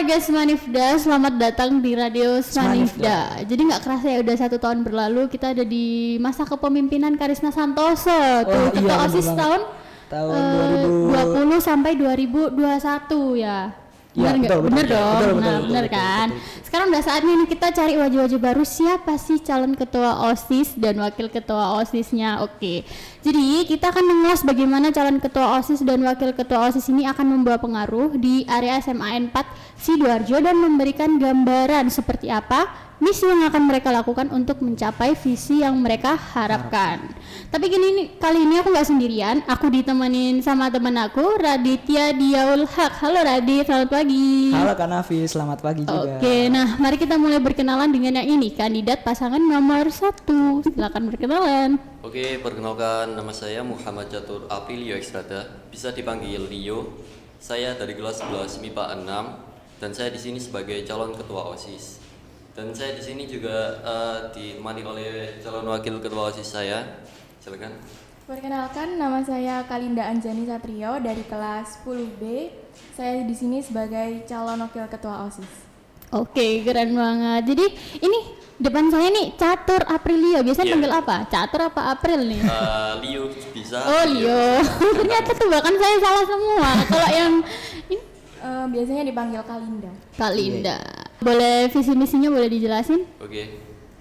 warga Smanifda, selamat datang di Radio Smanifda. Jadi nggak kerasa ya udah 1 tahun berlalu kita ada di masa kepemimpinan Karisna Santoso, tuh ketua OSIS tahun 2020 sampai 2021 ya. Benar nggak? Benar dong. Benar kan? Sekarang udah saatnya nih kita cari wajah-wajah baru, siapa sih calon ketua OSIS dan wakil ketua OSISnya. Oke. Jadi kita akan mengulas bagaimana calon ketua OSIS dan wakil ketua OSIS ini akan membawa pengaruh di area SMA 4 Sidoarjo dan memberikan gambaran seperti apa misi yang akan mereka lakukan untuk mencapai visi yang mereka harapkan. Tapi kali ini aku nggak sendirian, aku ditemenin sama teman aku, Raditya Diaul Haq. Halo Radit, selamat pagi. Halo Kak Nafi, selamat pagi juga. Oke, nah mari kita mulai berkenalan dengan yang ini, kandidat pasangan nomor 1. Silakan berkenalan. Oke, perkenalkan, nama saya Muhammad Catur Aprilio Extrada, bisa dipanggil Rio. Saya dari kelas 11 MIPA 6 dan saya di sini sebagai calon ketua OSIS. Dan saya di sini juga ditemani oleh calon wakil ketua OSIS saya. Silakan. Perkenalkan, nama saya Kalinda Anjani Satrio dari kelas 10B. Saya di sini sebagai calon wakil ketua OSIS. Oke, keren banget. Jadi ini depan saya nih Catur Aprilio. Biasanya panggil apa? Catur apa April nih? Leo bisa. Oh, Leo. Ternyata tebakan saya salah semua. Kalau yang ini Biasanya dipanggil Kalinda. Kalinda. Boleh visi misinya boleh dijelasin? Oke.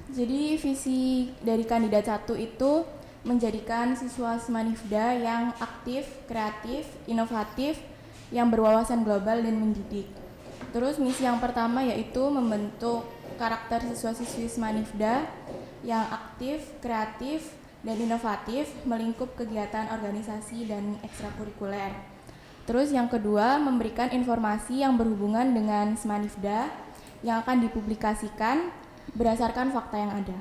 Jadi visi dari kandidat 1 itu menjadikan siswa Smanifda yang aktif, kreatif, inovatif, yang berwawasan global dan mendidik. Terus misi yang pertama yaitu membentuk karakter siswa-siswi Smanifda yang aktif, kreatif, dan inovatif melingkup kegiatan organisasi dan ekstrakurikuler. Terus yang kedua, memberikan informasi yang berhubungan dengan Smanifda yang akan dipublikasikan berdasarkan fakta yang ada.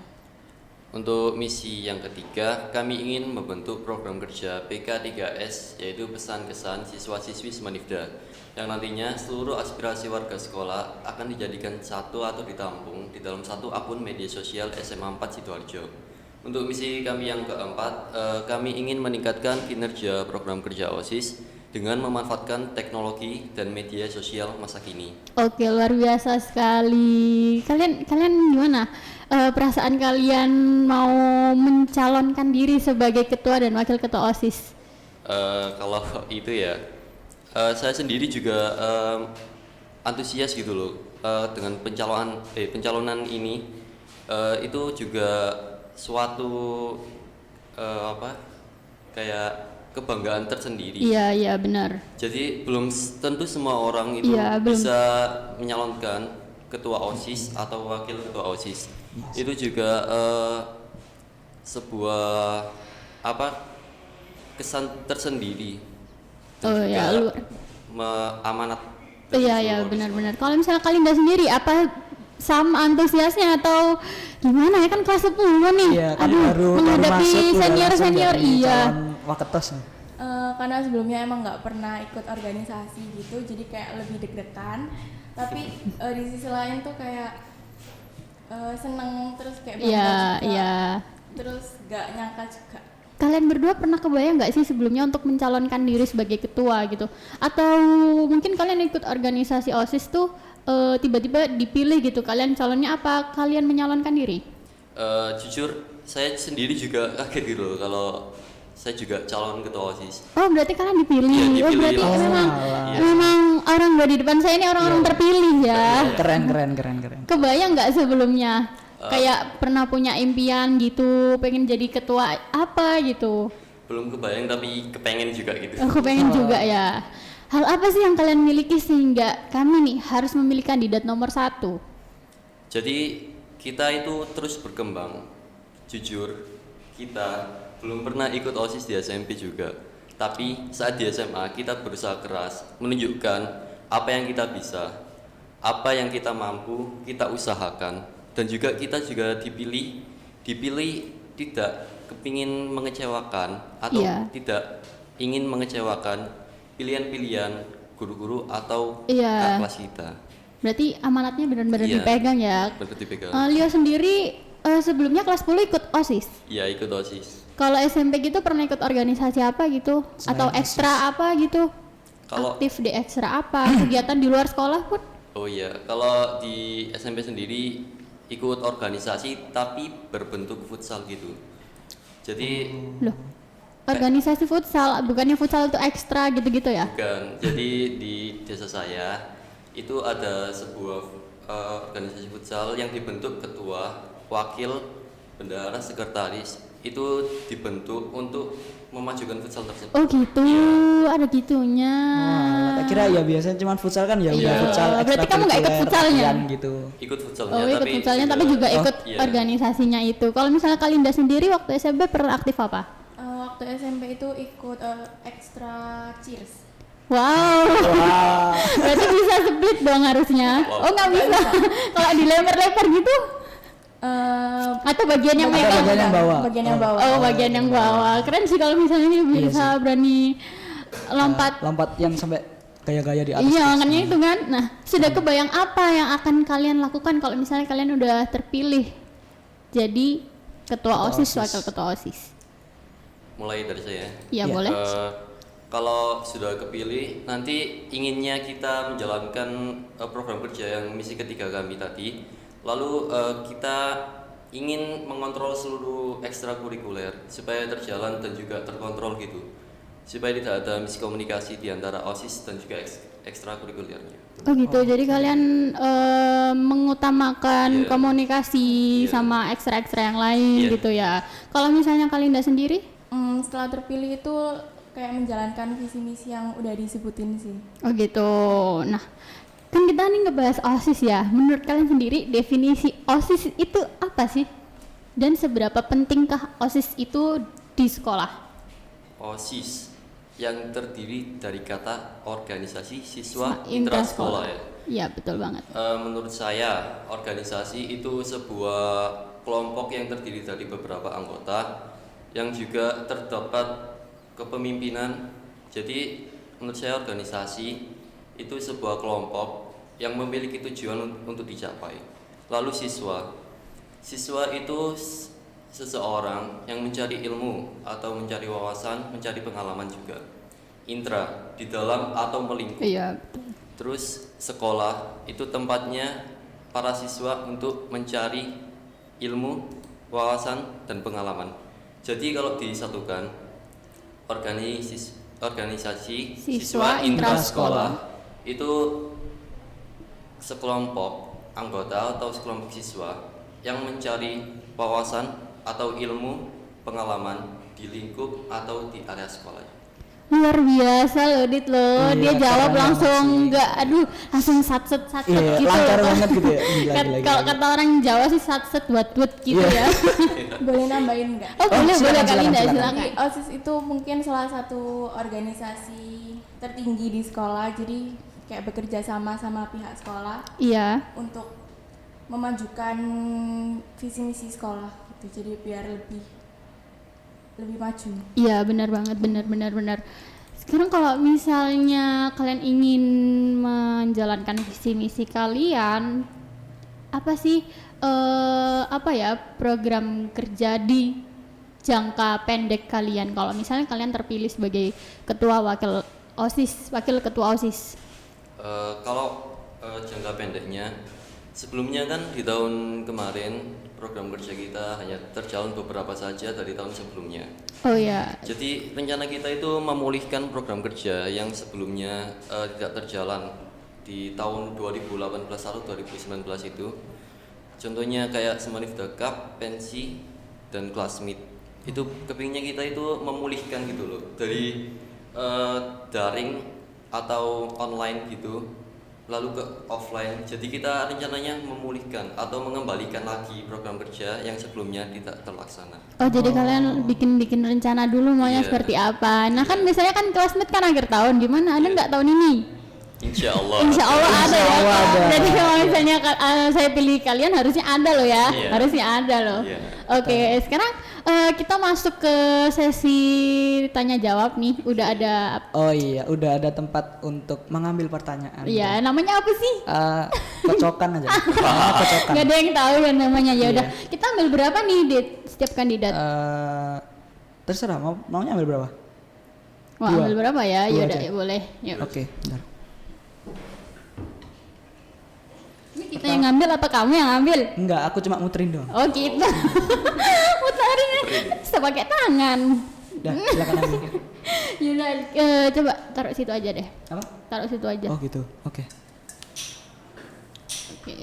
Untuk misi yang ketiga, kami ingin membentuk program kerja PK3S, yaitu pesan kesan siswa-siswi Smanifda, yang nantinya seluruh aspirasi warga sekolah akan dijadikan satu atau ditampung di dalam satu akun media sosial SMA 4 Sidoarjo. Untuk misi kami yang keempat, kami ingin meningkatkan kinerja program kerja OSIS dengan memanfaatkan teknologi dan media sosial masa kini. Oke, luar biasa sekali. Kalian gimana? Perasaan kalian mau mencalonkan diri sebagai ketua dan wakil ketua OSIS? Kalau itu ya, saya sendiri juga antusias gitu loh dengan pencalonan ini. Itu juga suatu kayak kebanggaan tersendiri. Iya benar. Jadi belum tentu semua orang itu bisa menyalonkan ketua OSIS atau wakil ketua OSIS. Itu juga sebuah kesan tersendiri. Amanat. Iya benar-benar. Kalau misalnya Kalinda sendiri apa sama antusiasnya atau gimana ya, kan kelas 10 nih. Iya, baru menghadapi senior iya. Waketos. Karena sebelumnya emang nggak pernah ikut organisasi gitu, jadi kayak lebih deg-degan. Tapi di sisi lain tuh kayak seneng, terus kayak bangga juga. Terus nggak nyangka juga. Kalian berdua pernah kebayang nggak sih sebelumnya untuk mencalonkan diri sebagai ketua gitu? Atau mungkin kalian ikut organisasi OSIS tuh tiba-tiba dipilih gitu, kalian calonnya apa? Kalian menyalonkan diri? Jujur saya sendiri juga kaget gitu kalau saya juga calon ketua OSIS. Oh, berarti kalian dipilih. Iya, Oh, berarti memang orang di depan saya ini orang-orang terpilih ya. Keren. Kebayang nggak sebelumnya? Kayak pernah punya impian gitu, pengen jadi ketua apa gitu? Belum kebayang tapi kepengen juga gitu. Oh, kepengen juga ya. Hal apa sih yang kalian miliki sehingga kami nih harus memilih kandidat nomor 1? Jadi kita itu terus berkembang. Jujur, kita belum pernah ikut OSIS di SMP juga. Tapi saat di SMA kita berusaha keras menunjukkan apa yang kita bisa, apa yang kita mampu, kita usahakan. Dan juga kita juga dipilih tidak kepingin mengecewakan atau tidak ingin mengecewakan pilihan-pilihan guru-guru atau kakak kelas kita. Berarti amanatnya benar-benar dipegang ya. Benar dipegang. Leo sendiri sebelumnya kelas 10 ikut OSIS? Iya, ikut OSIS. Kalau SMP gitu pernah ikut organisasi apa gitu? Atau ekstra apa gitu? Kalau aktif di ekstra apa? Kegiatan di luar sekolah pun? Oh iya, kalau di SMP sendiri ikut organisasi tapi berbentuk futsal gitu. Jadi Loh, organisasi futsal, bukannya futsal itu ekstra gitu-gitu ya? bukan. Jadi di desa saya itu ada sebuah organisasi futsal yang dibentuk ketua, wakil, bendahara, sekretaris. Itu dibentuk untuk memajukan futsal tersebut. Oh gitu, ada gitunya. Wah, tak kira ya biasanya cuma futsal kan ya udah Iya. futsal Berarti kamu nggak ikut ekstrakurikuler, futsalnya? latihan gitu. Ikut futsalnya, Oh ikut futsalnya tapi juga ikut iya. organisasinya itu. Kalau misalnya Kalinda sendiri waktu SMP pernah aktif apa? Waktu SMP itu ikut ekstra cheers. Wow, Wah, berarti bisa split dong harusnya. Wow. Oh nggak bisa. Kalau dilempar-lempar gitu? Atau bagian yang Ada megang? bagian yang bawah. Bagian yang bawah. Oh bagian yang bawah. Keren sih kalau misalnya dia bisa berani lompat. lompat yang sampai gaya-gaya di atas. Iya, terus. makanya itu kan. Nah, sudah kebayang apa yang akan kalian lakukan kalau misalnya kalian udah terpilih jadi ketua OSIS, wakil ketua OSIS? Mulai dari saya. Iya, Iya. boleh. Kalau sudah kepilih, nanti inginnya kita menjalankan program kerja yang misi ketiga kami tadi. Lalu kita ingin mengontrol seluruh ekstrakurikuler supaya terjalan dan juga terkontrol gitu. Supaya tidak ada miskomunikasi di antara OSIS dan juga ekstrakurikulernya. Oh gitu, jadi kalian mengutamakan Iya. komunikasi Iya. sama ekstra-ekstra yang lain Iya. gitu ya. Kalau misalnya Kalinda sendiri? Setelah terpilih itu kayak menjalankan visi misi yang udah disebutin sih. Oh gitu. Nah, kan kita nih ngebahas OSIS ya. Menurut kalian sendiri definisi OSIS itu apa sih? Dan seberapa pentingkah OSIS itu di sekolah? OSIS yang terdiri dari kata organisasi Intrasekolah. siswa intrasekolah ya. Iya, betul banget. Menurut saya, organisasi itu sebuah kelompok yang terdiri dari beberapa anggota yang juga terdapat kepemimpinan. Jadi, menurut saya organisasi itu sebuah kelompok yang memiliki tujuan untuk dicapai. Lalu siswa itu seseorang yang mencari ilmu atau mencari wawasan, mencari pengalaman juga. Intra, di dalam atau melingkup. Iya, betul. Terus sekolah itu tempatnya para siswa untuk mencari ilmu, wawasan, dan pengalaman. Jadi kalau disatukan organisasi Siswa siswa intrasekolah itu sekelompok anggota atau sekelompok siswa yang mencari wawasan atau ilmu, pengalaman di lingkup atau di area sekolah. Luar biasa loh Dit loh. Iya, Dia jawab keren langsung banget sih. enggak langsung satset Iya, gitu. lancar banget gitu ya. Gila, Kalau gila. kata orang Jawa sih satset buat gitu Iya. ya. Boleh nambahin nggak? Oh, boleh silakan, Kalinda silakan. silakan. Jadi OSIS itu mungkin salah satu organisasi tertinggi di sekolah. Jadi kayak bekerja sama pihak sekolah Iya. untuk memajukan visi misi sekolah gitu. Jadi biar lebih maju. Iya, benar banget, benar. Sekarang kalau misalnya kalian ingin menjalankan visi misi kalian, apa sih apa ya program kerja di jangka pendek kalian? Kalau misalnya kalian terpilih sebagai ketua wakil ketua OSIS. Kalau jangka pendeknya, sebelumnya kan di tahun kemarin program kerja kita hanya terjalan beberapa saja dari tahun sebelumnya. Oh ya, Jadi rencana kita itu memulihkan program kerja yang sebelumnya tidak terjalan di tahun 2018 atau 2019 itu. Contohnya kayak Semanifda Cup, pensi, dan classmeet. Itu kepinginnya kita itu memulihkan gitu loh dari daring atau online gitu lalu ke offline. Jadi kita rencananya memulihkan atau mengembalikan lagi program kerja yang sebelumnya tidak terlaksana. oh jadi kalian bikin rencana dulu maunya Iya. seperti apa? Nah kan biasanya kan classmate kan akhir tahun, gimana? Ada nggak tahun ini? Insya Allah. Insya Allah ada ya. Allah ada. Jadi kalau misalnya saya pilih kalian harusnya ada loh ya, Iya. harusnya ada loh. Iya. Oke, sekarang kita masuk ke sesi tanya jawab nih. Udah ada, Oh iya, udah ada tempat untuk mengambil pertanyaan. ya namanya apa sih? Kocokan aja. Kocokan. Gak ada yang tahu ya namanya. Ya udah, Iya. kita ambil berapa nih Dit, setiap kandidat? Terserah maunya ambil berapa? Wah, dua. ambil berapa ya? Dua Ya udah, aja. ya boleh. Yuk. Oke, bentar. Kita yang ngambil apa kamu yang ngambil? Enggak, aku cuma muterin dong. Oh gitu. Muterin bisa pakai tangan. Dah, silakan ambil. Yaudah, coba taruh situ aja deh. Apa? Taruh situ aja. Oh gitu. Oke. Oke.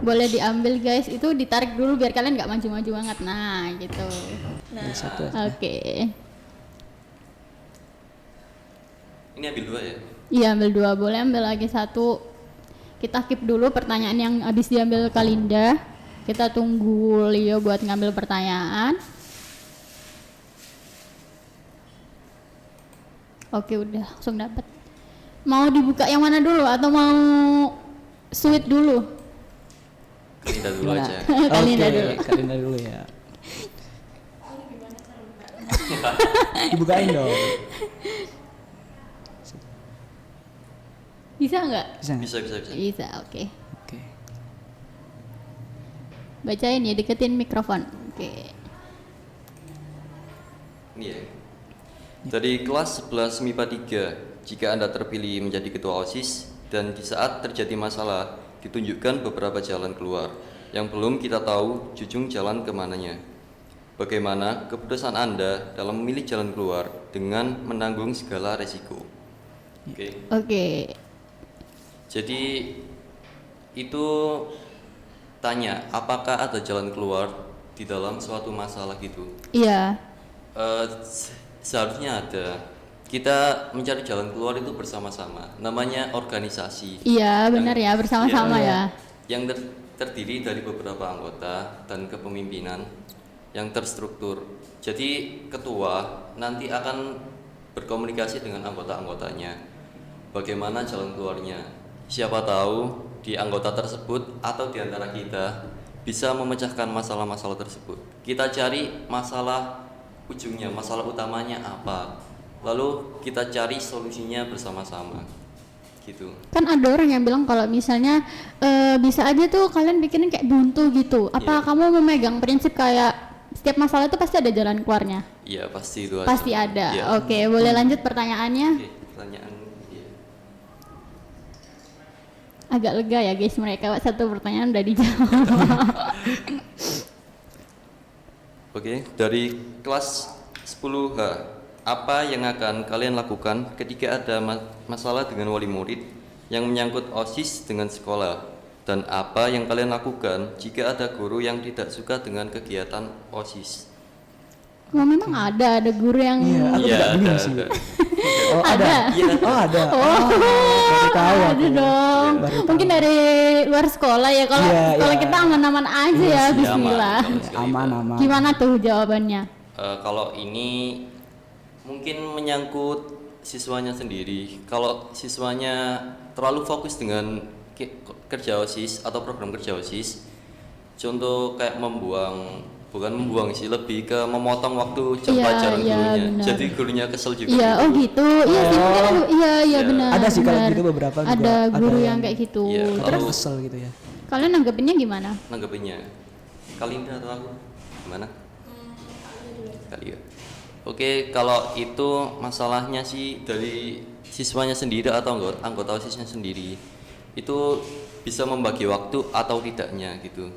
Boleh diambil guys, itu ditarik dulu biar kalian nggak maju-maju banget. Nah, gitu. Ada satu aja. Oke. Ini ambil 2 ya? Iya, ambil 2, boleh ambil lagi 1. Kita keep dulu pertanyaan yang habis diambil Kalinda. Kita tunggu Leo buat ngambil pertanyaan. Oke, udah langsung dapat. Mau dibuka yang mana dulu atau mau sweet dulu? Kalinda dulu Gimana? aja. Kalinda Oke, dulu. Kalinda dulu ya. Dibukain dong. Bisa nggak? Bisa. Bisa, bisa, bisa. Bisa, oke. Oke. Bacain ya, deketin mikrofon. Oke. Ini ya. Dari kelas 11 MIPA 3, jika Anda terpilih menjadi ketua OSIS dan di saat terjadi masalah, ditunjukkan beberapa jalan keluar yang belum kita tahu ujung jalan kemananya. Bagaimana keputusan Anda dalam memilih jalan keluar dengan menanggung segala resiko? Oke. Oke. Jadi itu tanya, apakah ada jalan keluar di dalam suatu masalah gitu? Iya. Seharusnya ada. Kita mencari jalan keluar itu bersama-sama. Namanya organisasi. Iya, benar ya, bersama-sama ya. Yang terdiri dari beberapa anggota dan kepemimpinan yang terstruktur. Jadi ketua nanti akan berkomunikasi dengan anggota-anggotanya. Bagaimana jalan keluarnya? Siapa tahu di anggota tersebut atau di antara kita bisa memecahkan masalah-masalah tersebut. Kita cari masalah ujungnya, masalah utamanya apa, lalu kita cari solusinya bersama-sama gitu. Kan ada orang yang bilang kalau misalnya bisa aja tuh kalian bikinin kayak buntu gitu. Apa Iya. kamu memegang prinsip kayak setiap masalah itu pasti ada jalan keluarnya? Iya, pasti itu Pasti ada. Iya. Oke, boleh lanjut pertanyaannya? Oke, pertanyaan iya. Agak lega ya guys, mereka satu pertanyaan udah dijawab. Oke, dari kelas 10H, apa yang akan kalian lakukan ketika ada masalah dengan wali murid yang menyangkut OSIS dengan sekolah? Dan apa yang kalian lakukan jika ada guru yang tidak suka dengan kegiatan OSIS? Oh, memang ada guru yang Iya, aku Iya, tidak bingung ada, sih. ada. Oh, ada. Iya. Oh, ada. Oh, baru tahu ada aku. dong. Baru tahu. Mungkin dari luar sekolah ya. Kalau Iya, kalau iya. kita aman-aman aja ya, Iya, Bismillah. aman, kalau sekali Aman, itu. aman. Gimana tuh jawabannya? Kalau ini mungkin menyangkut siswanya sendiri. Kalau siswanya terlalu fokus dengan kerja OSIS atau program kerja OSIS, contoh kayak bukan membuang sih, lebih ke memotong waktu jam Iya, pelajaran iya, gurunya. benar. Jadi gurunya kesel juga. Iya, oh gitu. Iya sih, mungkin ada. Iya, iya Iya. benar. Ada sih kalau benar. gitu beberapa juga Ada guru ada yang kayak gitu. Iya, Terus kalau- Kesel gitu ya. kalian nanggepinnya gimana? Nanggepinnya Kalinda atau aku? Gimana? Kali ya. Oke, kalau itu masalahnya sih dari siswanya sendiri atau anggota OSISnya sendiri, itu bisa membagi waktu atau tidaknya gitu.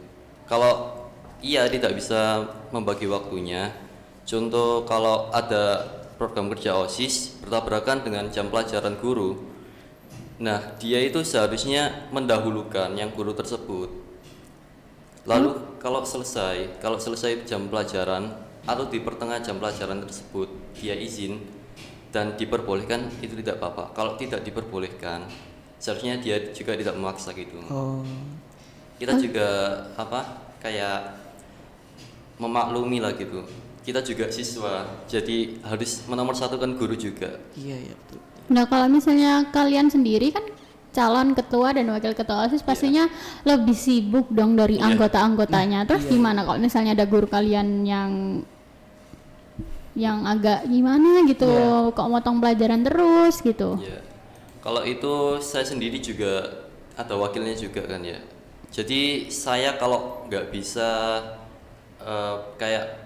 Kalau iya tidak bisa membagi waktunya, contoh kalau ada program kerja OSIS bertabrakan dengan jam pelajaran guru, nah dia itu seharusnya mendahulukan yang guru tersebut. Lalu kalau selesai jam pelajaran atau di pertengahan jam pelajaran tersebut dia izin dan diperbolehkan, itu tidak apa-apa. Kalau tidak diperbolehkan, seharusnya dia juga tidak memaksa gitu. Oh. Kita juga kayak memaklumi lah gitu. Kita juga siswa, jadi harus menomorsatukan guru juga. Iya, iya betul. Nah, kalau misalnya kalian sendiri kan calon ketua dan wakil ketua OSIS pastinya lebih sibuk dong dari Iya. anggota-anggotanya. Terus gimana kalau misalnya ada guru kalian yang agak gimana gitu, kok motong pelajaran terus gitu? Ya, kalau itu saya sendiri juga ada wakilnya juga kan ya. Jadi saya kalau nggak bisa kayak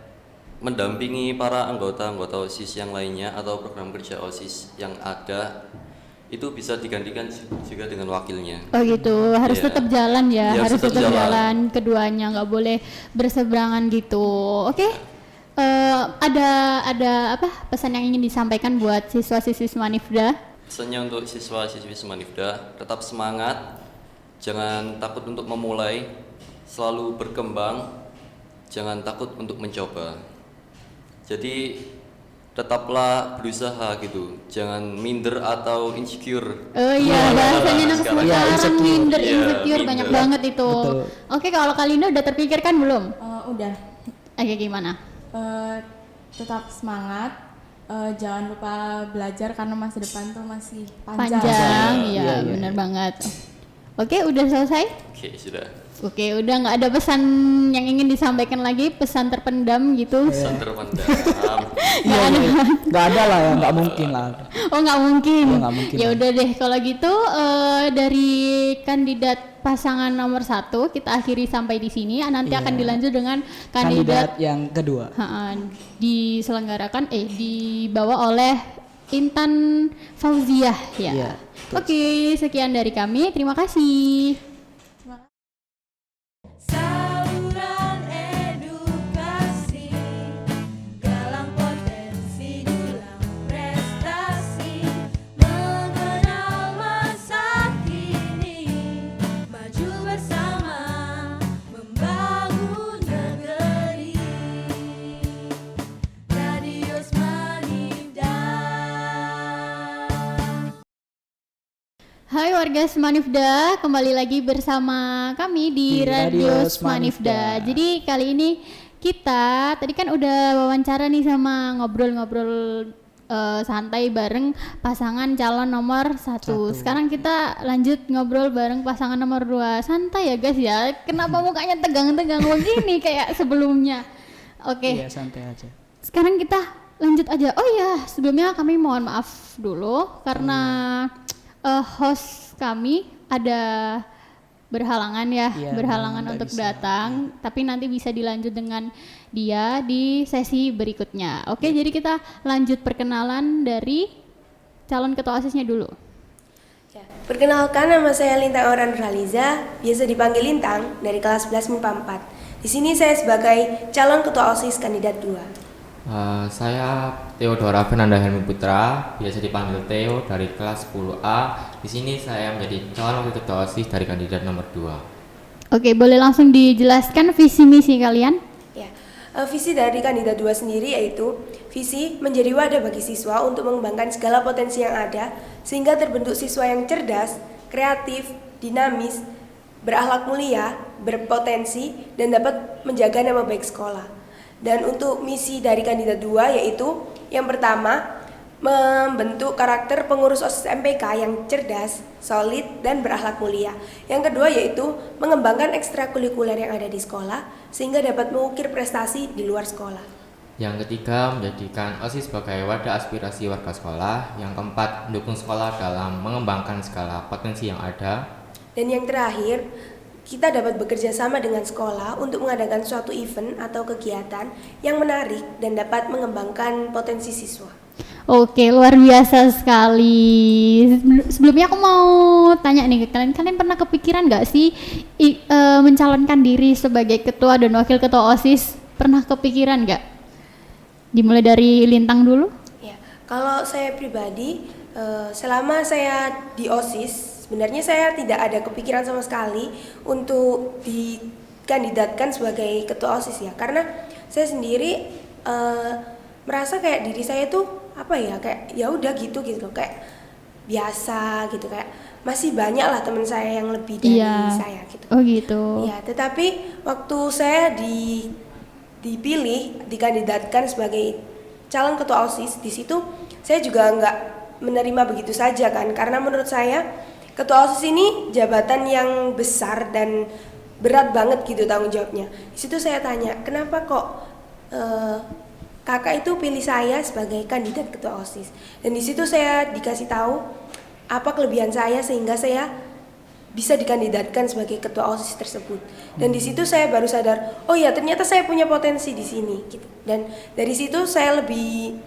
mendampingi para anggota OSIS yang lainnya atau program kerja OSIS yang ada, itu bisa digantikan juga dengan wakilnya. Oh gitu, harus Iya. tetap jalan ya, Iya, harus tetap tetap jalan. jalan keduanya, nggak boleh berseberangan gitu. Oke, ada apa pesan yang ingin disampaikan buat siswa-siswi Semanifda? Pesannya untuk siswa-siswi Semanifda, tetap semangat, jangan takut untuk memulai, selalu berkembang, jangan takut untuk mencoba. Jadi tetaplah berusaha gitu, jangan minder atau insecure. Oh iya, bahasanya anak Sekarang. Iya, sekarang insecure. minder, Iya, insecure banyak minder. banget itu. Betul. Oke, kalau Kalinda udah terpikirkan belum? Udah. Oke, gimana? Tetap semangat, jangan lupa belajar karena masa depan tuh masih panjang. Panjang, Iya, iya iya. benar banget. Oke, udah selesai? Oke, sudah. Oke, udah nggak ada pesan yang ingin disampaikan lagi, pesan terpendam gitu? Pesan terpendam. Iya, iya. Nggak ada lah ya, nggak mungkin lah. Oh nggak mungkin. Iya, nggak mungkin Ya lah. udah deh kalau gitu dari kandidat pasangan nomor 1 kita akhiri sampai di sini. Nanti Iya. akan dilanjut dengan Kandidat kandidat yang kedua. diselenggarakan dibawa oleh Intan Fauziah ya. Iya, Oke, sekian dari kami. Terima kasih. Saluran edukasi, galang potensi, dulang prestasi, mengenal masa kini, maju bersama, membangun negeri. Radio Semanifda. Hai warga Semanifda, kembali lagi bersama kami di Di Radio Radio Semanifda. Semanifda. Jadi kali ini kita tadi kan udah wawancara nih sama ngobrol-ngobrol santai bareng pasangan calon nomor 1. Sekarang kita lanjut ngobrol bareng pasangan nomor 2. Santai ya guys ya. Kenapa mukanya tegang-tegang begini kayak sebelumnya? Oke. Iya, santai aja. Sekarang kita lanjut aja. Oh iya, sebelumnya kami mohon maaf dulu karena host kami ada berhalangan ya, Iya, berhalangan nggak untuk bisa. datang. Tapi nanti bisa dilanjut dengan dia di sesi berikutnya. Oke, jadi kita lanjut perkenalan dari calon ketua OSIS-nya dulu. Ya, perkenalkan, nama saya Lintang Aura Nurhaliza, biasa dipanggil Lintang, dari kelas 11 MIPA 4. Di sini saya sebagai calon ketua OSIS kandidat 2. Saya Theodora Fernanda Helmi Putra, biasa dipanggil Theo dari kelas 10A. Di sini saya menjadi calon wakil ketua OSIS dari kandidat nomor 2. Oke, boleh langsung dijelaskan visi misi kalian? Ya, visi dari kandidat 2 sendiri yaitu visi menjadi wadah bagi siswa untuk mengembangkan segala potensi yang ada sehingga terbentuk siswa yang cerdas, kreatif, dinamis, berakhlak mulia, berpotensi, dan dapat menjaga nama baik sekolah. Dan untuk misi dari kandidat 2 yaitu yang pertama, membentuk karakter pengurus OSIS MPK yang cerdas, solid, dan berakhlak mulia. Yang kedua yaitu mengembangkan ekstrakurikuler yang ada di sekolah sehingga dapat mengukir prestasi di luar sekolah. Yang ketiga, menjadikan OSIS sebagai wadah aspirasi warga sekolah. Yang keempat, mendukung sekolah dalam mengembangkan segala potensi yang ada. Dan yang terakhir, kita dapat bekerja sama dengan sekolah untuk mengadakan suatu event atau kegiatan yang menarik dan dapat mengembangkan potensi siswa. Oke, luar biasa sekali. Sebelumnya aku mau tanya nih ke kalian, kalian pernah kepikiran nggak sih mencalonkan diri sebagai ketua dan wakil ketua OSIS? Pernah kepikiran nggak? Dimulai dari Lintang dulu. Ya, kalau saya pribadi, selama saya di OSIS, sebenarnya saya tidak ada kepikiran sama sekali untuk dikandidatkan sebagai ketua OSIS ya, karena saya sendiri merasa kayak diri saya tuh apa ya, kayak ya udah gitu kayak biasa gitu, kayak masih banyak lah teman saya yang lebih dari saya gitu. Oh gitu. Ya, tetapi waktu saya dipilih, dikandidatkan sebagai calon ketua OSIS, di situ saya juga nggak menerima begitu saja kan, karena menurut saya ketua OSIS ini jabatan yang besar dan berat banget gitu tanggung jawabnya. Di situ saya tanya, kenapa kok kakak itu pilih saya sebagai kandidat ketua OSIS? Dan di situ saya dikasih tahu apa kelebihan saya sehingga saya bisa dikandidatkan sebagai ketua OSIS tersebut. Dan di situ saya baru sadar, oh ya ternyata saya punya potensi di sini gitu. Dan dari situ saya lebih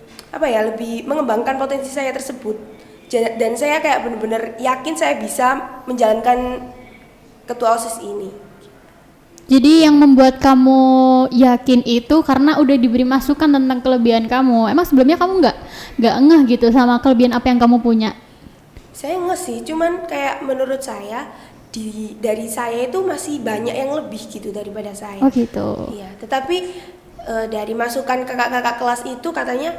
mengembangkan potensi saya tersebut. dan saya kayak bener-bener yakin saya bisa menjalankan ketua OSIS ini. Jadi yang membuat kamu yakin itu karena udah diberi masukan tentang kelebihan kamu. Emang sebelumnya kamu nggak ngeh gitu sama kelebihan apa yang kamu punya? Saya ngeh sih, cuman kayak menurut saya dari saya itu masih banyak yang lebih gitu daripada saya. Oh gitu. Iya, tetapi dari masukan kakak-kakak kelas itu katanya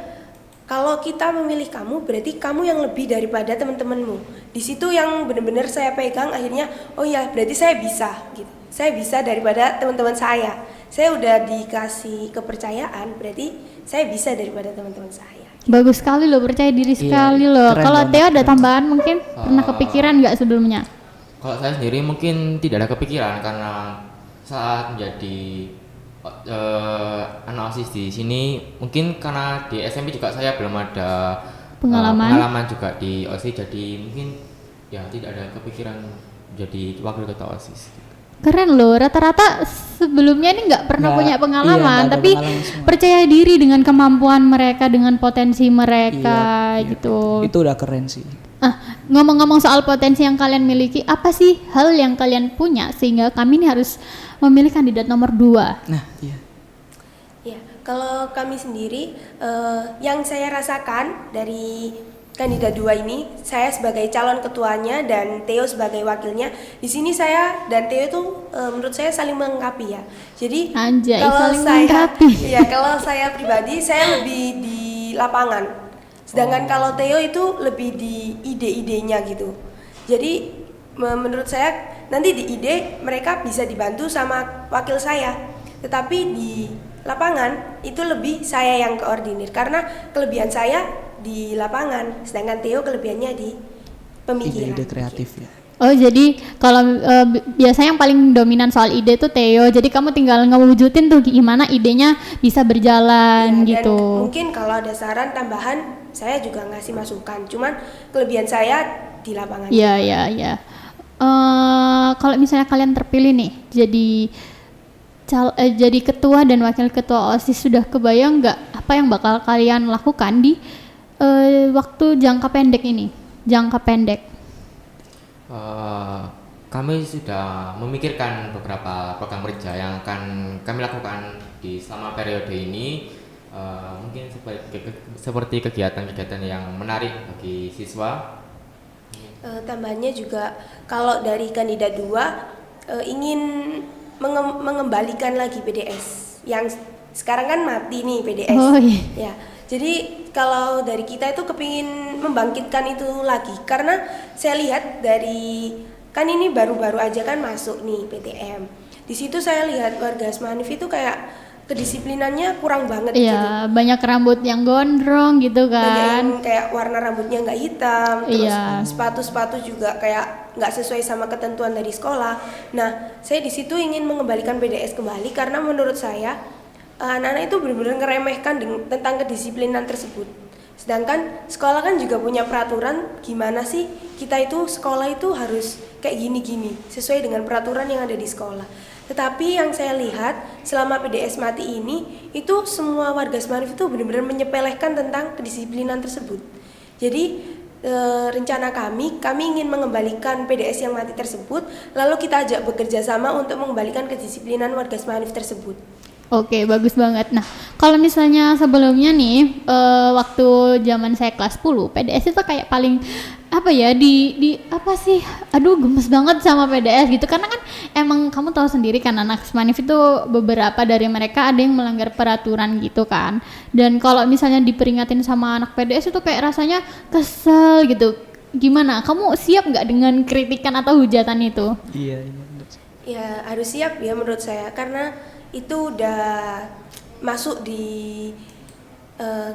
kalau kita memilih kamu berarti kamu yang lebih daripada teman-temanmu. Di situ yang benar-benar saya pegang akhirnya, oh ya berarti saya bisa gitu. Saya bisa daripada teman-teman saya. Saya udah dikasih kepercayaan, berarti saya bisa daripada teman-teman saya. Bagus sekali loh, percaya diri sekali loh. keren Kalau banget, Theo ada keren. tambahan mungkin pernah kepikiran nggak sebelumnya? Kalau saya sendiri mungkin tidak ada kepikiran karena saat menjadi anak OSIS di sini mungkin karena di SMP juga saya belum ada pengalaman juga di OSIS, jadi mungkin ya tidak ada kepikiran jadi wakil ketua OSIS. Keren loh, rata-rata sebelumnya ini nggak pernah Nggak- punya iya, pengalaman, nggak ada tapi pengalaman semua. percaya diri dengan kemampuan mereka, dengan potensi mereka Iya, gitu. Itu udah keren sih. Ngomong-ngomong soal potensi yang kalian miliki, apa sih hal yang kalian punya sehingga kami ini harus memilih kandidat nomor 2? Nah, iya. Ya, kalau kami sendiri yang saya rasakan dari kandidat 2 ini, saya sebagai calon ketuanya dan Theo sebagai wakilnya. Di sini saya dan Theo itu menurut saya saling melengkapi ya. Jadi Anjay, kalau saling saya melengkapi. ya kalau saya pribadi saya lebih di lapangan. Sedangkan kalau Theo itu lebih di ide-idenya gitu. Jadi menurut saya nanti di ide mereka bisa dibantu sama wakil saya. Tetapi di lapangan itu lebih saya yang koordinir karena kelebihan saya di lapangan, sedangkan Theo kelebihannya di pemikiran. Ide-ide kreatif ya. Oh jadi kalau biasanya yang paling dominan soal ide tuh Theo, jadi kamu tinggal ngewujudin tuh gimana idenya bisa berjalan Ya, dan gitu. mungkin kalau ada saran tambahan saya juga ngasih masukan, cuman kelebihan saya di lapangan. Iya iya iya. Kalau misalnya kalian terpilih nih jadi ketua dan wakil ketua OSIS, sudah kebayang nggak apa yang bakal kalian lakukan di waktu jangka pendek ini? Jangka pendek. Kami sudah memikirkan beberapa program kerja yang akan kami lakukan di selama periode ini. Mungkin seperti kegiatan-kegiatan yang menarik bagi siswa. Tambahannya juga kalau dari kandidat 2 ingin mengembalikan lagi PDS yang sekarang kan mati nih PDS. Oh, iya. Ya, jadi kalau dari kita itu kepingin membangkitkan itu lagi karena saya lihat dari kan ini baru-baru aja kan masuk nih PTM. Di situ saya lihat warga Asmanif itu kayak kedisiplinannya kurang banget gitu. Iya, banyak rambut yang gondrong gitu Banyak yang kan. kayak warna rambutnya nggak hitam, terus Iya. sepatu-sepatu juga kayak nggak sesuai sama ketentuan dari sekolah. Nah, saya di situ ingin mengembalikan PDS kembali karena menurut saya anak-anak itu benar-benar ngeremehkan tentang kedisiplinan tersebut. Sedangkan sekolah kan juga punya peraturan gimana sih kita itu sekolah itu harus kayak gini-gini sesuai dengan peraturan yang ada di sekolah. Tetapi yang saya lihat selama PDS mati ini itu semua warga Semarang itu benar-benar menyepelekan tentang kedisiplinan tersebut. Jadi rencana kami ingin mengembalikan PDS yang mati tersebut, lalu kita ajak bekerja sama untuk mengembalikan kedisiplinan warga Semarang tersebut. Oke, bagus banget. Nah, kalau misalnya sebelumnya nih, waktu zaman saya kelas 10, PDS itu kayak paling apa ya di apa sih? Aduh, gemes banget sama PDS gitu. Karena kan emang kamu tahu sendiri kan anak Semanif itu beberapa dari mereka ada yang melanggar peraturan gitu kan. Dan kalau misalnya diperingatin sama anak PDS itu kayak rasanya kesel gitu. Gimana? Kamu siap nggak dengan kritikan atau hujatan itu? Iya, iya. bener. Ya harus siap ya menurut saya karena itu udah masuk di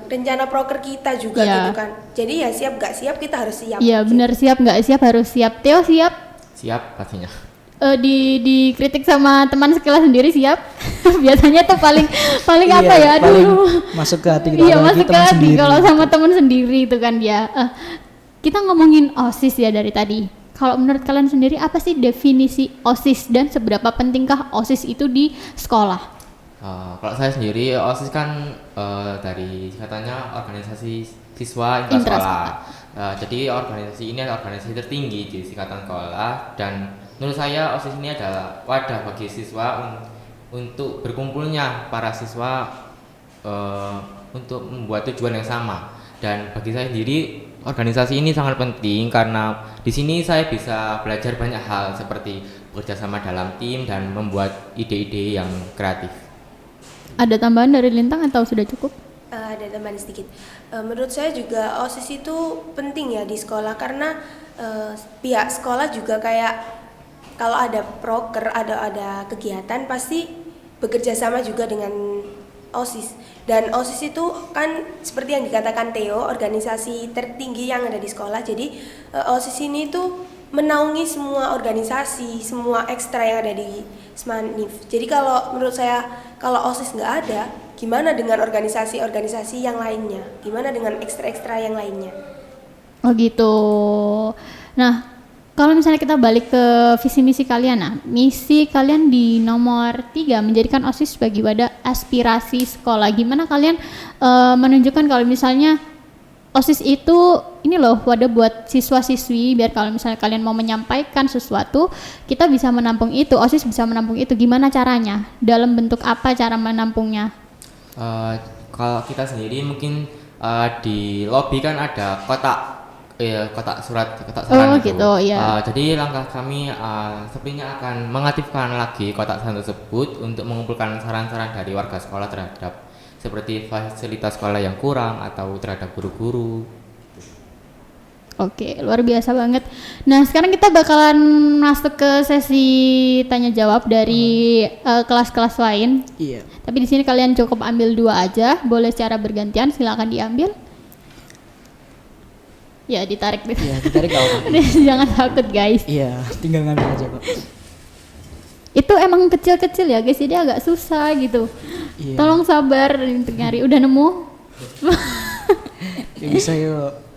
rencana proker kita juga Iya. gitu kan. Jadi ya siap gak siap kita harus siap. Iya, gitu. benar, siap nggak siap harus siap. Theo siap? Siap pastinya. Dikritik sama teman sekelas sendiri siap? Biasanya tuh paling Iya, apa ya? paling Aduh. masuk ke hati kita, Iya, apalagi masuk ke teman hati sendiri. kalau sama teman sendiri itu kan dia. Kita ngomongin OSIS ya dari tadi. Kalau menurut kalian sendiri apa sih definisi OSIS dan seberapa pentingkah OSIS itu di sekolah? Kalau saya sendiri OSIS kan dari katanya organisasi siswa intrasekolah. Intrasekolah. Jadi organisasi ini adalah organisasi tertinggi di tingkatan sekolah, dan menurut saya OSIS ini adalah wadah bagi siswa untuk berkumpulnya para siswa untuk membuat tujuan yang sama. Dan bagi saya sendiri organisasi ini sangat penting karena di sini saya bisa belajar banyak hal seperti bekerja sama dalam tim dan membuat ide-ide yang kreatif. Ada tambahan dari Lintang atau sudah cukup? Ada tambahan sedikit. Menurut saya juga OSIS itu penting ya di sekolah karena pihak sekolah juga kayak kalau ada proker, ada kegiatan pasti bekerja sama juga dengan OSIS. Dan OSIS itu kan seperti yang dikatakan Theo, organisasi tertinggi yang ada di sekolah. Jadi OSIS ini tuh menaungi semua organisasi, semua ekstra yang ada di Smanif. Jadi kalau menurut saya kalau OSIS nggak ada, gimana dengan organisasi-organisasi yang lainnya? Gimana dengan ekstra-ekstra yang lainnya? Oh gitu. Nah, kalau misalnya kita balik ke visi misi kalian, nah misi kalian di nomor 3 menjadikan OSIS sebagai wadah aspirasi sekolah. Gimana kalian menunjukkan kalau misalnya OSIS itu ini loh wadah buat siswa-siswi, biar kalau misalnya kalian mau menyampaikan sesuatu, kita bisa menampung itu, OSIS bisa menampung itu. Gimana caranya? Dalam bentuk apa cara menampungnya? Kalau kita sendiri mungkin di lobi kan ada kotak surat Oh itu. gitu, iya. Jadi langkah kami sepertinya akan mengaktifkan lagi kotak saran tersebut untuk mengumpulkan saran-saran dari warga sekolah terhadap seperti fasilitas sekolah yang kurang atau terhadap guru-guru. Oke, luar biasa banget. Nah, sekarang kita bakalan masuk ke sesi tanya jawab dari kelas-kelas lain. Iya. Tapi di sini kalian cukup ambil 2 aja, boleh secara bergantian, silakan diambil. Ya, ditarik. Iya, ditarik gak apa-apa. Jangan takut, guys. Iya, tinggal ngambil aja kok. Itu emang kecil-kecil ya, guys. Jadi agak susah gitu. Iya. Tolong sabar untuk nyari. Udah nemu? Ya bisa yuk.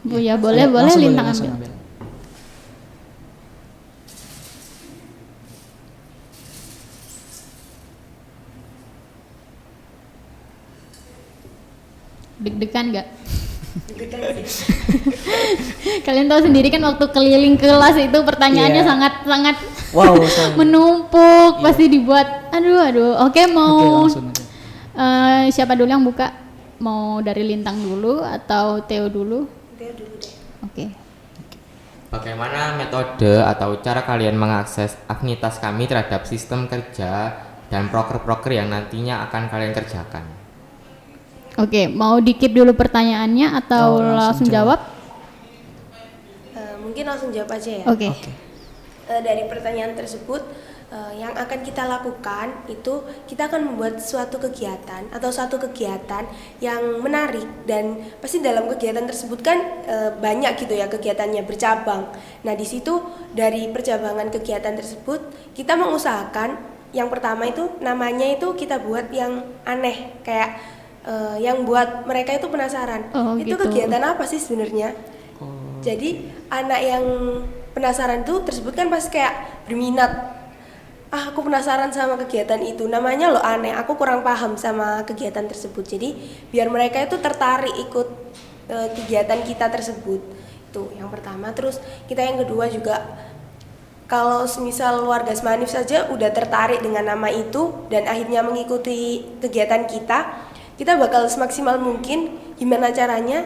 Bu ya, boleh Langsung Lintang langsung ambil. Deg-degan nggak? Kalian tahu sendiri kan waktu keliling kelas itu pertanyaannya Iya. sangat Wow, sangat. menumpuk, Iya. pasti dibuat. Aduh. Oke, Oke, mau langsung aja. siapa dulu yang buka? Mau dari Lintang dulu atau Theo dulu? Theo dulu deh. Oke. Bagaimana metode atau cara kalian mengakses aktivitas kami terhadap sistem kerja dan proker-proker yang nantinya akan kalian kerjakan? Oke, mau dikit dulu pertanyaannya atau Oh, langsung langsung jawab? Mungkin langsung jawab aja ya. Oke. Dari pertanyaan tersebut, yang akan kita lakukan itu kita akan membuat suatu kegiatan atau satu kegiatan yang menarik, dan pasti dalam kegiatan tersebut kan banyak gitu ya kegiatannya, bercabang. Nah di situ dari percabangan kegiatan tersebut kita mengusahakan yang pertama itu namanya itu kita buat yang aneh, kayak yang buat mereka itu penasaran. Oh, itu gitu. kegiatan apa sih sebenarnya? Jadi anak yang penasaran tuh tersebut kan pasti kayak berminat. Aku penasaran sama kegiatan itu, namanya lo aneh, aku kurang paham sama kegiatan tersebut. Jadi biar mereka itu tertarik ikut kegiatan kita tersebut. Itu yang pertama. Terus kita yang kedua juga, kalau semisal warga Smanif saja udah tertarik dengan nama itu dan akhirnya mengikuti kegiatan kita bakal semaksimal mungkin gimana caranya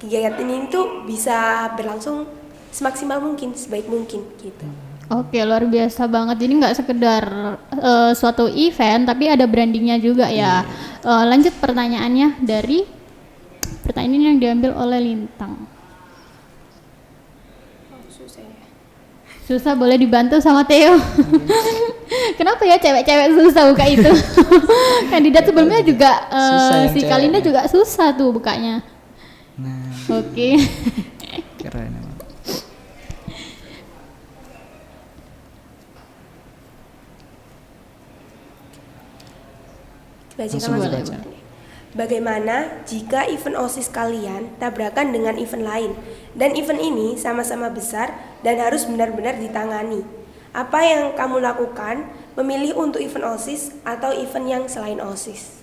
kegiatan ini tuh bisa berlangsung semaksimal mungkin, sebaik mungkin gitu. Oke, luar biasa banget. Jadi nggak sekedar suatu event, tapi ada brandingnya juga ya. Lanjut pertanyaannya dari pertanyaan yang diambil oleh Lintang. Susah, boleh dibantu sama Theo. Kenapa ya cewek-cewek susah buka itu? Kandidat sebelumnya juga Susah yang si cewek. Kalinda juga susah tuh bukanya. Nah, Oke. keren emang. Bacakan Langsung Mas. aja baca. Bagaimana jika event OSIS kalian tabrakan dengan event lain dan event ini sama-sama besar dan harus benar-benar ditangani? Apa yang kamu lakukan memilih untuk event OSIS atau event yang selain OSIS?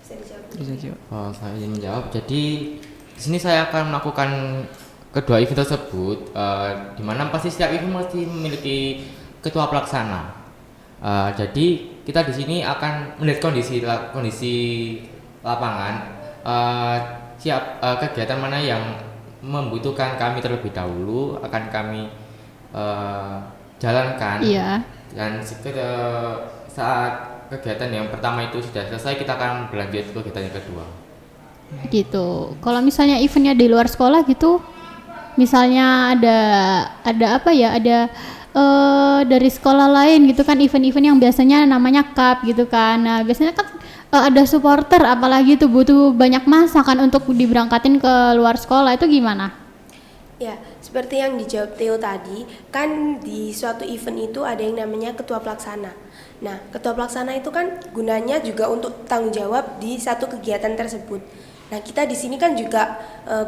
Bisa dijawab. Bisa jawab. Oh, saya ingin menjawab. Jadi di sini saya akan melakukan kedua event tersebut, di mana pasti setiap event mesti memiliki ketua pelaksana. Jadi kita di sini akan melihat kondisi lapangan, kegiatan mana yang membutuhkan kami terlebih dahulu akan kami jalankan. Iya. Dan saat kegiatan yang pertama itu sudah selesai, kita akan berlanjut ke kegiatan yang kedua. Gitu. Kalau misalnya eventnya di luar sekolah gitu, misalnya ada apa ya? Ada dari sekolah lain gitu kan, event-event yang biasanya namanya cup gitu kan. Nah, biasanya kan ada supporter, apalagi tuh butuh banyak masa kan untuk diberangkatin ke luar sekolah, itu gimana? Ya, seperti yang dijawab Theo tadi, kan di suatu event itu ada yang namanya ketua pelaksana. Nah, ketua pelaksana itu kan gunanya juga untuk tanggung jawab di satu kegiatan tersebut. Nah, kita di sini kan juga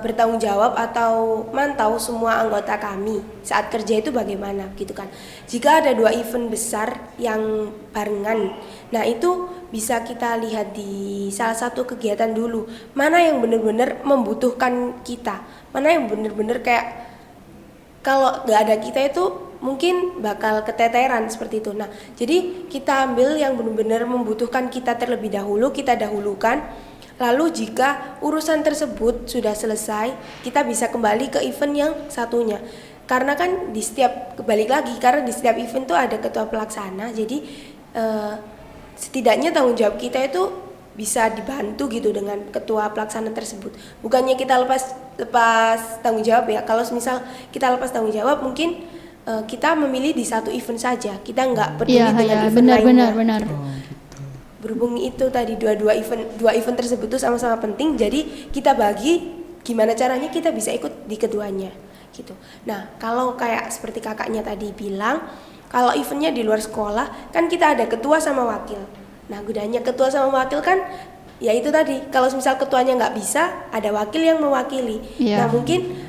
bertanggung jawab atau mantau semua anggota kami saat kerja itu bagaimana gitu kan. Jika ada 2 event besar yang barengan, nah itu bisa kita lihat di salah satu kegiatan dulu, mana yang benar-benar membutuhkan kita, mana yang benar-benar kayak kalau nggak ada kita itu mungkin bakal keteteran seperti itu. Nah, jadi kita ambil yang benar-benar membutuhkan kita terlebih dahulu, kita dahulukan. Lalu jika urusan tersebut sudah selesai, kita bisa kembali ke event yang satunya. Karena kan di setiap karena di setiap event tuh ada ketua pelaksana. Jadi setidaknya tanggung jawab kita itu bisa dibantu gitu dengan ketua pelaksana tersebut. Bukannya kita lepas tanggung jawab ya. Kalau misal kita lepas tanggung jawab, mungkin kita memilih di satu event saja. Kita nggak peduli dengan event lainnya. Benar. Berhubung itu tadi dua event tersebut itu sama-sama penting, jadi kita bagi gimana caranya kita bisa ikut di keduanya gitu. Nah, kalau kayak seperti kakaknya tadi bilang, kalau eventnya di luar sekolah kan kita ada ketua sama wakil. Nah, gunanya ketua sama wakil kan ya itu tadi, kalau misal ketuanya nggak bisa, ada wakil yang mewakili. Iya. Nah, mungkin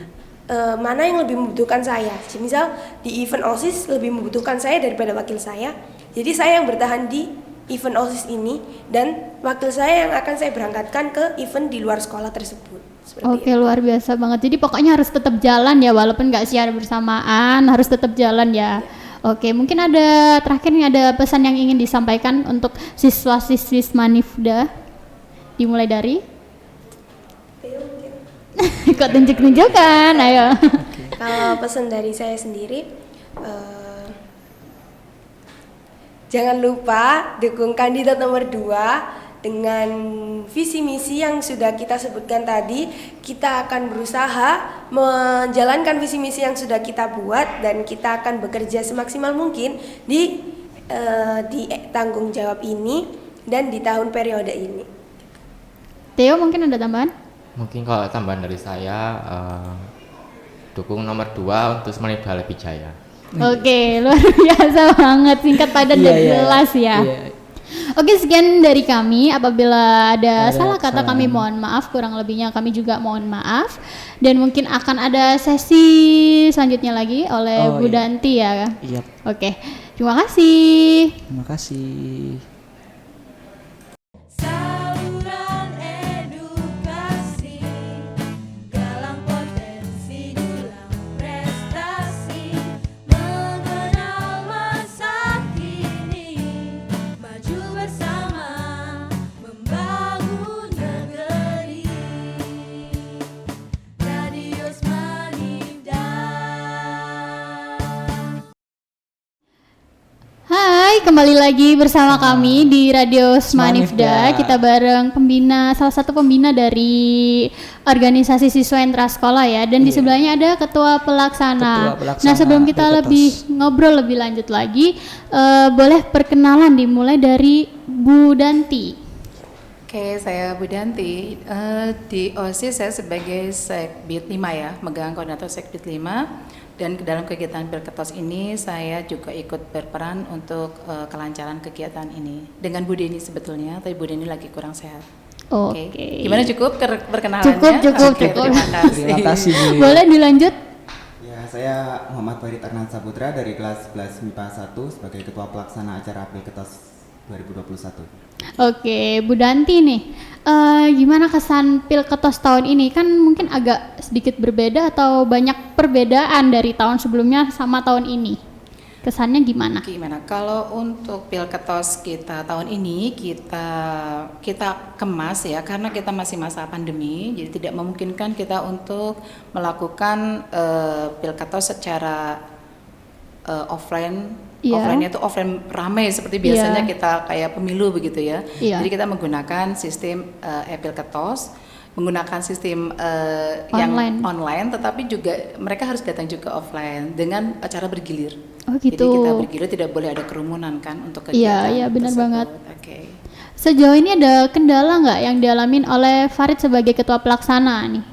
mana yang lebih membutuhkan saya. Misal di event OSIS lebih membutuhkan saya daripada wakil saya, jadi saya yang bertahan di event OSIS ini dan wakil saya yang akan saya berangkatkan ke event di luar sekolah tersebut. Oke, luar biasa banget. Jadi pokoknya harus tetap jalan ya, walaupun nggak siar bersamaan, harus tetap jalan ya. Oke, mungkin ada terakhir nih, ada pesan yang ingin disampaikan untuk siswa-siswi Manifda. Dimulai dari kok tunjuk-tunjukkan, ayo. Kalau pesan dari saya sendiri, jangan lupa dukung kandidat nomor 2 dengan visi misi yang sudah kita sebutkan tadi. Kita akan berusaha menjalankan visi misi yang sudah kita buat dan kita akan bekerja semaksimal mungkin di tanggung jawab ini dan di tahun periode ini. Theo, mungkin ada tambahan? Mungkin kalau tambahan dari saya, dukung nomor 2 untuk Manifda lebih jaya. Oke, luar biasa banget, singkat padat dan jelas ya. Oke, sekian dari kami. Apabila ada salah kata kami mohon maaf, kurang lebihnya kami juga mohon maaf. Dan mungkin akan ada sesi selanjutnya lagi oleh Bu Danti ya. Iya. Oke, terima kasih. Terima kasih. Saluran edukasi, galang potensi, dulang prestasi, mengenal masa kini, maju bersama, membangun negeri. Radio Manifda. Hai, kembali lagi bersama kami di Radio Manifda. Kita bareng salah satu pembina dari organisasi siswa intrasekolah ya. Dan di sebelahnya ada ketua pelaksana. Nah, sebelum kita ngobrol lebih lanjut lagi, boleh perkenalan dimulai dari Bu Danti. Oke, saya Bu Danti. Di OSIS saya sebagai Sekbid 5 ya, megang koordinator Sekbid 5. Dan dalam kegiatan Berketos ini saya juga ikut berperan untuk kelancaran kegiatan ini dengan Bu Deni sebetulnya, tapi Bu Deni lagi kurang sehat. Oke. Gimana, cukup perkenalannya? Cukup. Terima kasih. Terima kasih, Bu. Boleh dilanjut? Ya, saya Muhammad Farid Arnansa Putra dari kelas 11 MIPA 1 sebagai Ketua Pelaksana Acara Berketos 2021. Oke, Bu Danti nih, gimana kesan Pilketos tahun ini? Kan mungkin agak sedikit berbeda atau banyak perbedaan dari tahun sebelumnya sama tahun ini. Kesannya gimana? Gimana? Kalau untuk Pilketos kita tahun ini kita kemas ya, karena kita masih masa pandemi, jadi tidak memungkinkan kita untuk melakukan Pilketos secara offline. Iya. Offline itu offline ramai seperti biasanya kita kayak pemilu begitu ya. Iya. Jadi kita menggunakan sistem Pilketos, menggunakan sistem yang online, tetapi juga mereka harus datang juga offline dengan cara bergilir. Oh gitu. Jadi kita bergilir, tidak boleh ada kerumunan kan untuk kegiatan. Iya, benar tersebut. banget. Oke. Sejauh ini ada kendala nggak yang dialamin oleh Farid sebagai ketua pelaksana nih?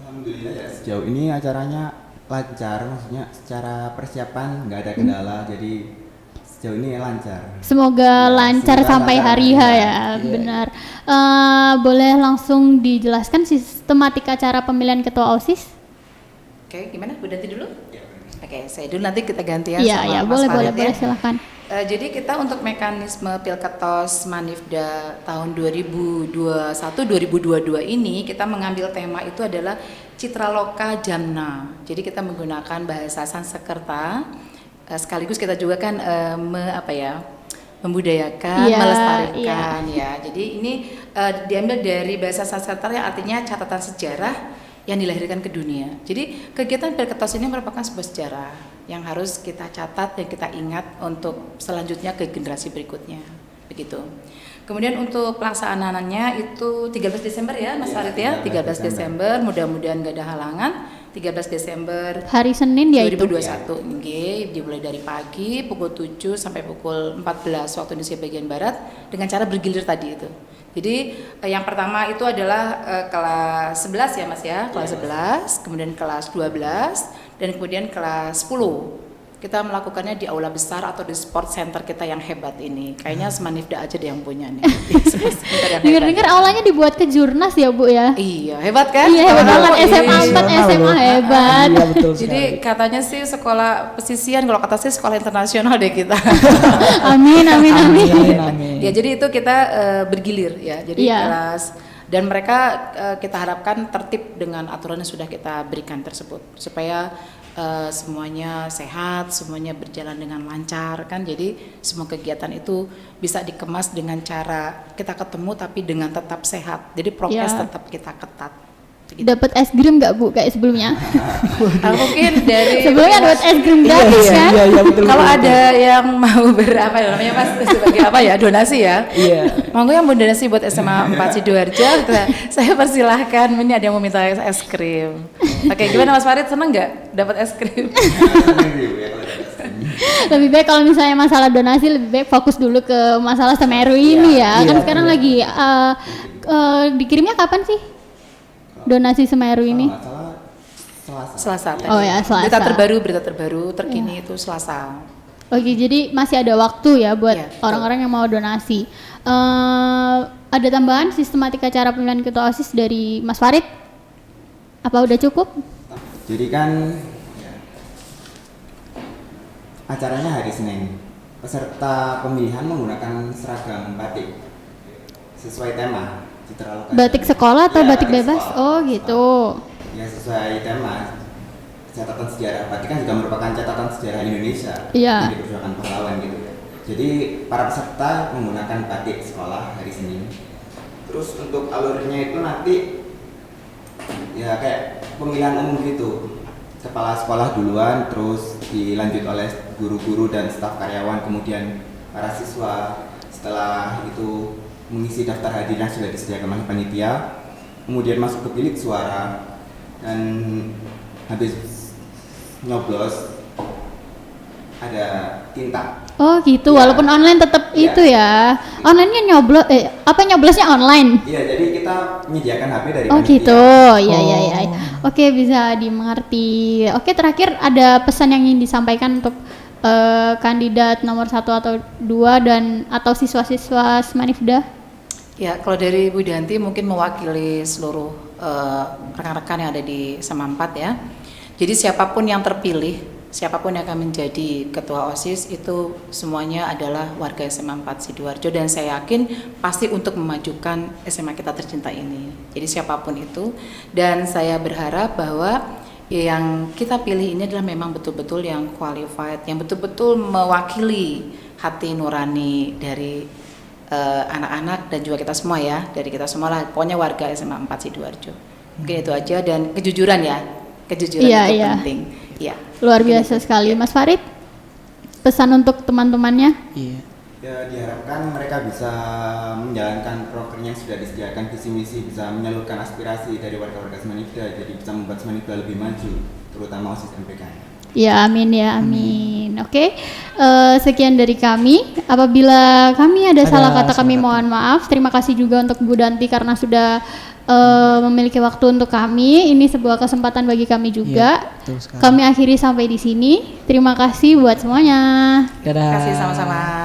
Alhamdulillah ya, sejauh ini acaranya lancar, maksudnya secara persiapan nggak ada kendala, jadi sejauh ini lancar. Semoga lancar semoga sampai lancar, hari H ya, Iya. benar. Boleh langsung dijelaskan sistematika cara pemilihan ketua OSIS? Oke, gimana? Bu Danti dulu? Oke, saya dulu, nanti kita gantian Iya, sama iya, Mas boleh, Farid boleh, silahkan. Jadi kita untuk mekanisme Pilketos Manifda tahun 2021-2022 ini kita mengambil tema itu adalah Citraloka Jamna. Jadi kita menggunakan bahasa Sanskerta, sekaligus kita juga kan membudayakan, Iya, melestarikan ya. Jadi ini diambil dari bahasa Sanskerta yang artinya catatan sejarah yang dilahirkan ke dunia. Jadi kegiatan Pilketos ini merupakan sebuah sejarah yang harus kita catat dan kita ingat untuk selanjutnya ke generasi berikutnya, begitu. Kemudian untuk pelaksanaannya itu 13 Desember ya Mas Farid ya, 13 Desember, mudah-mudahan nggak ada halangan. 13 Desember Hari Senin ya itu. 2021, dimulai dari pagi pukul 7 sampai pukul 14 waktu Indonesia bagian Barat dengan cara bergilir tadi itu. Jadi yang pertama itu adalah kelas 11 ya Mas ya, kelas 11, kemudian kelas 12, dan kemudian kelas 10. Kita melakukannya di aula besar atau di sport center kita yang hebat ini. Kayaknya Semanifda aja deh yang punya nih. Dengar-dengar aulanya dibuat ke Jurnas ya Bu ya? Iya, hebat kan? Iya, hebat banget. SMA 4, Nasional SMA loh. hebat. Iya, betul Jadi sekali. katanya sih sekolah pesisian, kalau kata sih sekolah internasional deh kita. Amin, amin, amin. Amin, amin. Ya, jadi itu kita bergilir ya. Jadi Iya. kelas dan mereka kita harapkan tertib dengan aturan yang sudah kita berikan tersebut supaya semuanya sehat, semuanya berjalan dengan lancar kan. Jadi semua kegiatan itu bisa dikemas dengan cara kita ketemu tapi dengan tetap sehat. Jadi prokes Ya. tetap kita ketat. Gitu. Dapat es krim nggak Bu kayak sebelumnya? Mungkin dari Sebelumnya dapat es krim gratis kan? Iya, betul. kalau betul, ada yang mau berapa ya namanya Mas sebagai apa ya donasi ya? Iya. Monggo yang mau donasi buat SMA 4 Sidoarjo, saya persilahkan. Ini ada yang mau minta es krim. Oke, gimana Mas Farid, seneng nggak dapat es krim? Lebih baik kalau misalnya masalah donasi lebih baik fokus dulu ke masalah Semeru ini ya. Kan iya, sekarang iya. lagi dikirimnya kapan sih? Donasi Semeru ini? Kalau nggak salah Selasa. Selasa tadi. Oh ya, Selasa. Berita terbaru terkini itu Selasa. Oke, jadi masih ada waktu ya buat Iya, betul. orang-orang yang mau donasi. Ada tambahan sistematika cara pemilihan ketua OSIS dari Mas Farid? Apa udah cukup? Jadi kan ya, acaranya hari Senin. Peserta pemilihan menggunakan seragam batik sesuai tema Citraloka. Batik sekolah atau Ya, batik bebas? sekolah. Oh gitu. Ya sesuai tema catatan sejarah. Batik kan juga merupakan catatan sejarah Indonesia Iya. yang diperjuangkan pahlawan gitu. Jadi para peserta menggunakan batik sekolah hari Senin. Terus untuk alurnya itu nanti ya kayak pemilihan umum gitu. Kepala sekolah duluan, terus dilanjut oleh guru-guru dan staf karyawan, kemudian para siswa. Setelah itu mengisi daftar hadir yang sudah disediakan oleh panitia, kemudian masuk ke bilik suara dan habis nyoblos ada tinta. Oh gitu, Ya. walaupun online tetap Iya. itu ya. Online-nya nyoblos, nyoblosnya online? Iya, jadi kita menyediakan HP dari Oh panitia. gitu, iya iya iya. Oke, bisa dimengerti. Oke, terakhir ada pesan yang ingin disampaikan untuk kandidat nomor 1 atau 2 dan atau siswa-siswa Semanifda? Ya, kalau dari Bu Danti mungkin mewakili seluruh rekan-rekan yang ada di SMA 4 ya. Jadi siapapun yang terpilih siapapun yang akan menjadi ketua OSIS itu semuanya adalah warga SMA 4 Sidoarjo, dan saya yakin pasti untuk memajukan SMA kita tercinta ini. Jadi siapapun itu, dan saya berharap bahwa yang kita pilih ini adalah memang betul-betul yang qualified, yang betul-betul mewakili hati nurani dari anak-anak dan juga kita semua ya, dari kita semua lah, pokoknya warga SMA 4 Sidoarjo. Mungkin itu aja, dan kejujuran ya, kejujuran itu penting. Ya. Luar biasa sekali, Mas Farid. Pesan untuk teman-temannya? Iya. Ya, diharapkan mereka bisa menjalankan program yang sudah disediakan, visi misi, bisa menyalurkan aspirasi dari warga-warga Semanifda, jadi bisa membuat Semanifda lebih maju, terutama OSIS MPK. Ya, amin ya, amin. Oke, sekian dari kami. Apabila kami ada salah kata, kami mohon maaf. Terima kasih juga untuk Bu Danti karena sudah memiliki waktu untuk kami. Ini sebuah kesempatan bagi kami juga. Betul sekali. Kami akhiri sampai di sini. Terima kasih buat semuanya. Dadah. Terima kasih sama-sama.